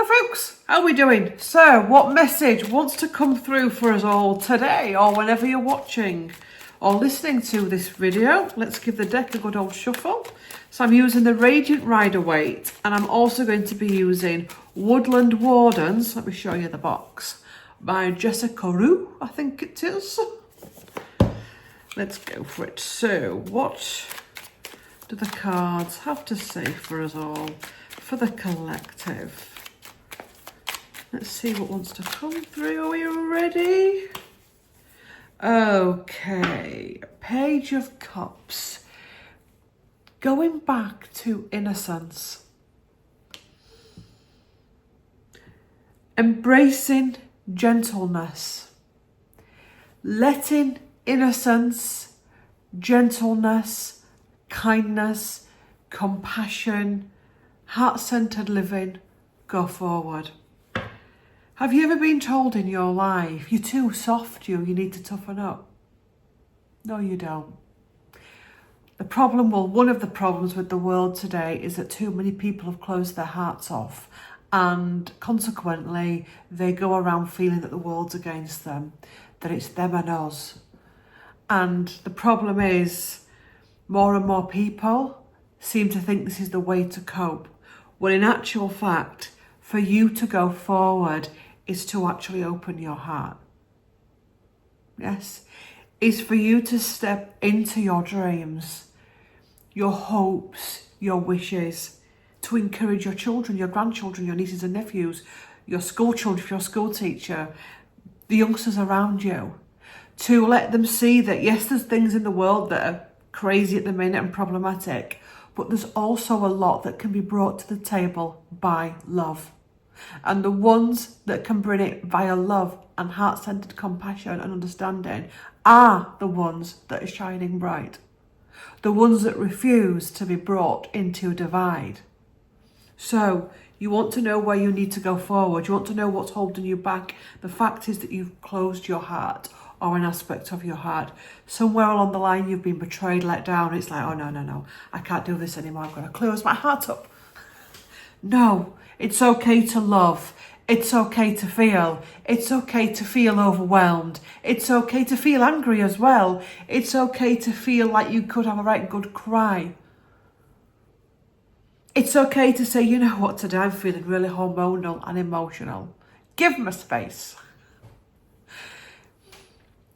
folks, how are we doing? So what message wants to come through for us all today, or whenever you're watching or listening to this video? Let's give the deck a good old shuffle. So I'm using the Radiant Rider-Waite, and I'm also going to be using Woodland Wardens. Let me show you the box by Jessica Rue, I think it is. Let's go for it. So what do the cards have to say for us all, for the collective? Let's see what wants to come through. Are you ready? Okay, Page of Cups. Going back to innocence. Embracing gentleness. Letting innocence, gentleness, kindness, compassion, heart-centered living go forward. Have you ever been told in your life, you're too soft, you need to toughen up? No, you don't. The problem, well, one of the problems with the world today is that too many people have closed their hearts off, and consequently they go around feeling that the world's against them, that it's them and us. And the problem is more and more people seem to think this is the way to cope, when in actual fact, for you to go forward is to actually open your heart. Yes, is for you to step into your dreams, your hopes, your wishes, to encourage your children, your grandchildren, your nieces and nephews, your school children, if you're a school teacher, the youngsters around you, to let them see that yes, there's things in the world that are crazy at the minute and problematic, but there's also a lot that can be brought to the table by love. And the ones that can bring it via love and heart-centered compassion and understanding are the ones that are shining bright. The ones that refuse to be brought into divide. So you want to know where you need to go forward. You want to know what's holding you back. The fact is that you've closed your heart, or an aspect of your heart. Somewhere along the line you've been betrayed, let down. It's like, oh no, I can't do this anymore. I've got to close my heart up. No, it's okay to love. It's okay to feel. It's okay to feel overwhelmed. It's okay to feel angry as well. It's okay to feel like you could have a right good cry. It's okay to say, you know what, today I'm feeling really hormonal and emotional. Give me space.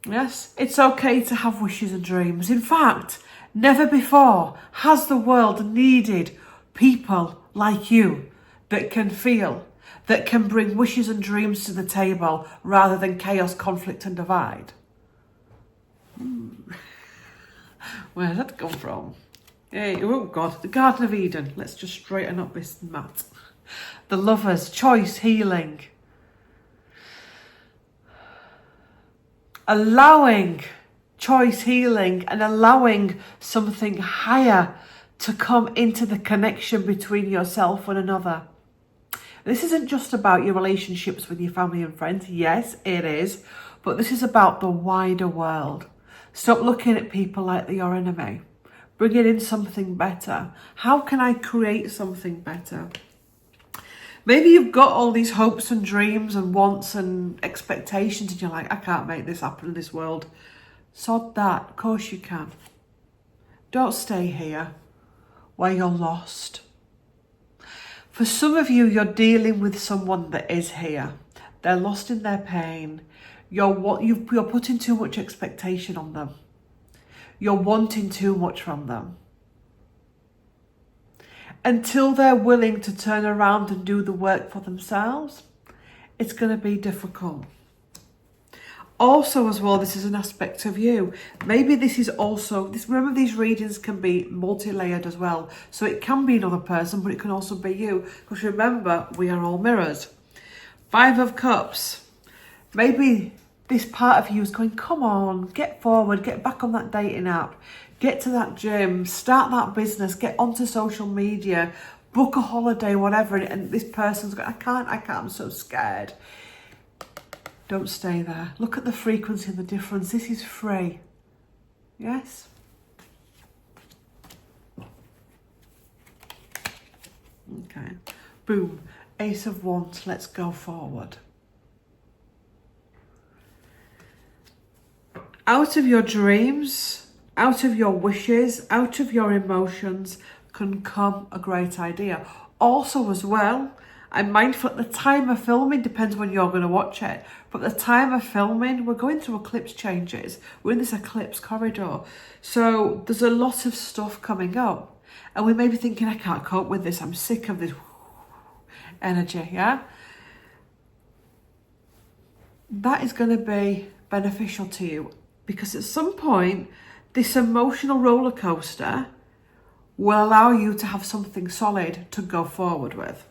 Yes, it's okay to have wishes and dreams. In fact, never before has the world needed people like you that can feel, that can bring wishes and dreams to the table rather than chaos, conflict and divide. Where did that come from? Hey, oh God, the Garden of Eden. Let's just straighten up this mat. The Lovers, choice, healing. Allowing choice, healing, and allowing something higher to come into the connection between yourself and another. This isn't just about your relationships with your family and friends. Yes, it is. But this is about the wider world. Stop looking at people like they're your enemy. Bring it in something better. How can I create something better? Maybe you've got all these hopes and dreams and wants and expectations and you're like, I can't make this happen in this world. Sod that. Of course you can. Don't stay here where you're lost. For some of you, you're dealing with someone that is here. They're lost in their pain. You're putting too much expectation on them. You're wanting too much from them. Until they're willing to turn around and do the work for themselves, it's going to be difficult. Also as well, this is an aspect of you. Maybe this is also, remember these readings can be multi-layered as well. So it can be another person, but it can also be you. Because remember, we are all mirrors. 5 of Cups. Maybe this part of you is going, come on, get forward, get back on that dating app. Get to that gym, start that business, get onto social media, book a holiday, whatever. And this person's going, I can't, I'm so scared. Don't stay there. Look at the frequency and the difference. This is free. Yes? Okay. Boom. Ace of Wands, let's go forward. Out of your dreams, out of your wishes, out of your emotions can come a great idea. Also as well, I'm mindful at the time of filming, depends when you're going to watch it, but at the time of filming, we're going through eclipse changes. We're in this eclipse corridor. So there's a lot of stuff coming up. And we may be thinking, I can't cope with this. I'm sick of this energy, yeah? That is going to be beneficial to you because at some point, this emotional roller coaster will allow you to have something solid to go forward with,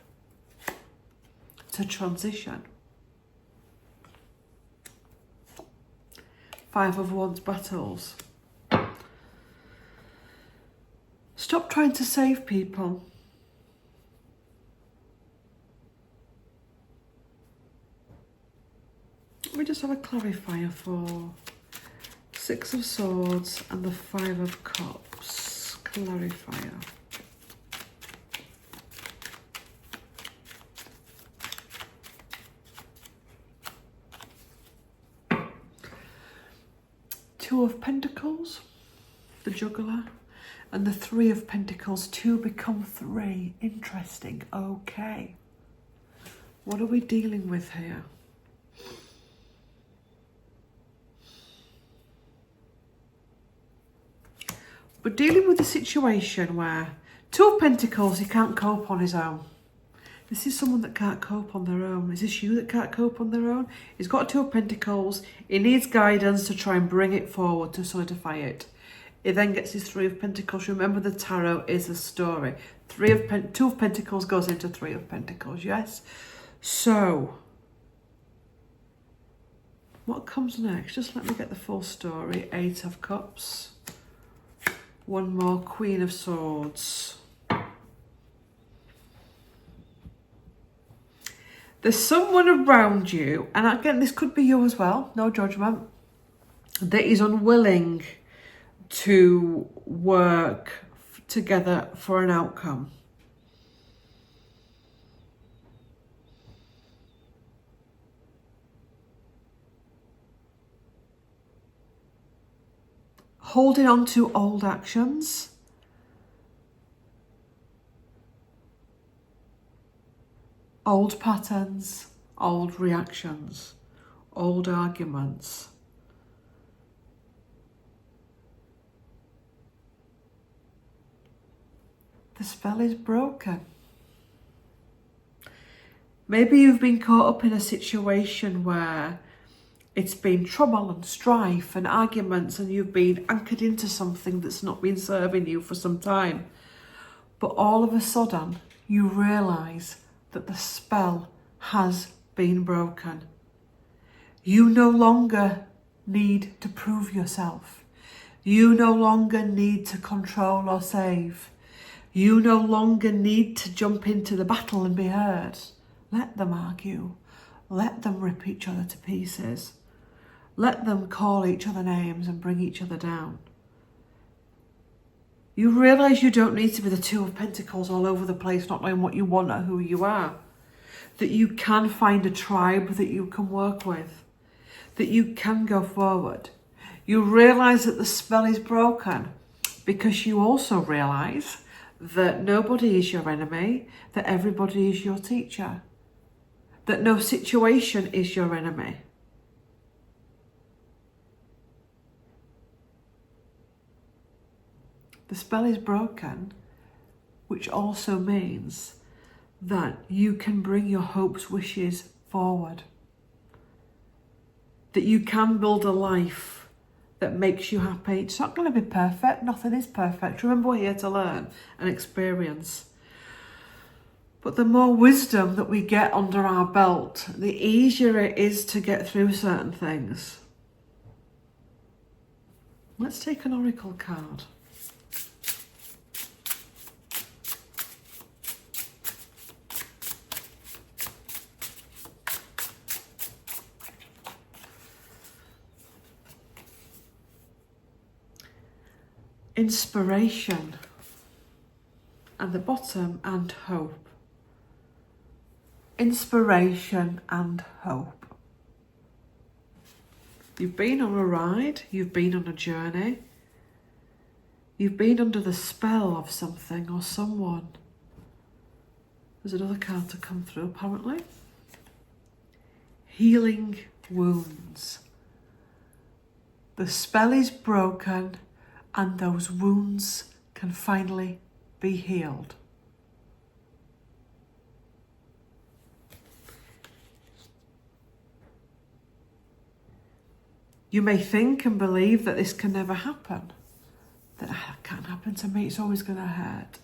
to transition. 5 of Wands battles. Stop trying to save people. Let me just have a clarifier for 6 of Swords and the 5 of Cups. Clarifier. Two of Pentacles, the juggler, and the 3 of Pentacles. 2 become 3. Interesting. Okay. What are we dealing with here? We're dealing with a situation where 2 of Pentacles, he can't cope on his own. This is someone that can't cope on their own. Is this you that can't cope on their own? He's got 2 of Pentacles. He needs guidance to try and bring it forward, to solidify it. He then gets his 3 of Pentacles. Remember, the tarot is a story. 2 of Pentacles goes into 3 of Pentacles, yes? So, what comes next? Just let me get the full story. 8 of Cups. One more, Queen of Swords. There's someone around you, and again, this could be you as well, no judgment, that is unwilling to work together for an outcome. Holding on to old actions. Old patterns, old reactions, old arguments. The spell is broken. Maybe you've been caught up in a situation where it's been trouble and strife and arguments and you've been anchored into something that's not been serving you for some time. But all of a sudden, you realise that the spell has been broken. You no longer need to prove yourself. You no longer need to control or save. You no longer need to jump into the battle and be heard. Let them argue. Let them rip each other to pieces. Let them call each other names and bring each other down. You realise you don't need to be the 2 of Pentacles all over the place, not knowing what you want or who you are. That you can find a tribe that you can work with. That you can go forward. You realise that the spell is broken because you also realise that nobody is your enemy, that everybody is your teacher. That no situation is your enemy. The spell is broken, which also means that you can bring your hopes, wishes forward. That you can build a life that makes you happy. It's not going to be perfect. Nothing is perfect. Remember, we're here to learn and experience. But the more wisdom that we get under our belt, the easier it is to get through certain things. Let's take an oracle card. Inspiration at the bottom and hope. inspiration and hope. You've been on a ride, you've been on a journey, you've been under the spell of something or someone. There's another card to come through apparently. Healing wounds. The spell is broken and those wounds can finally be healed. You may think and believe that this can never happen. That can't happen to me, it's always going to hurt.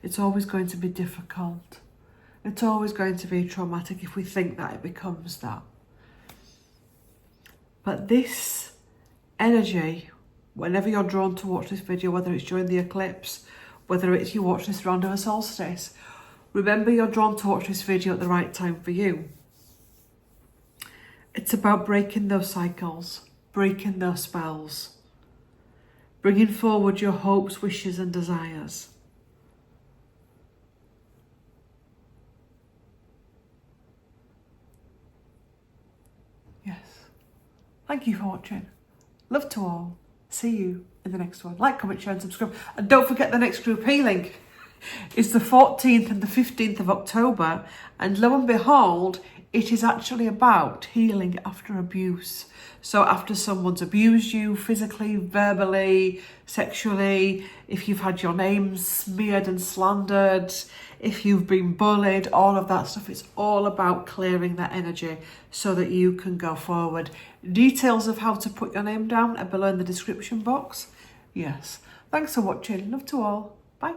It's always going to be difficult. It's always going to be traumatic if we think that it becomes that. But this energy, whenever you're drawn to watch this video, whether it's during the eclipse, whether it's you watch this around a solstice, remember you're drawn to watch this video at the right time for you. It's about breaking those cycles, breaking those spells, bringing forward your hopes, wishes and desires. Yes. Thank you for watching. Love to all. See you in the next one. Like, comment, share and subscribe. And don't forget the next group healing is the 14th and the 15th of October. And lo and behold, it is actually about healing after abuse. So after someone's abused you physically, verbally, sexually, if you've had your name smeared and slandered, if you've been bullied, all of that stuff, it's all about clearing that energy so that you can go forward. Details of how to put your name down are below in the description box. Yes. Thanks for watching. Love to all. Bye.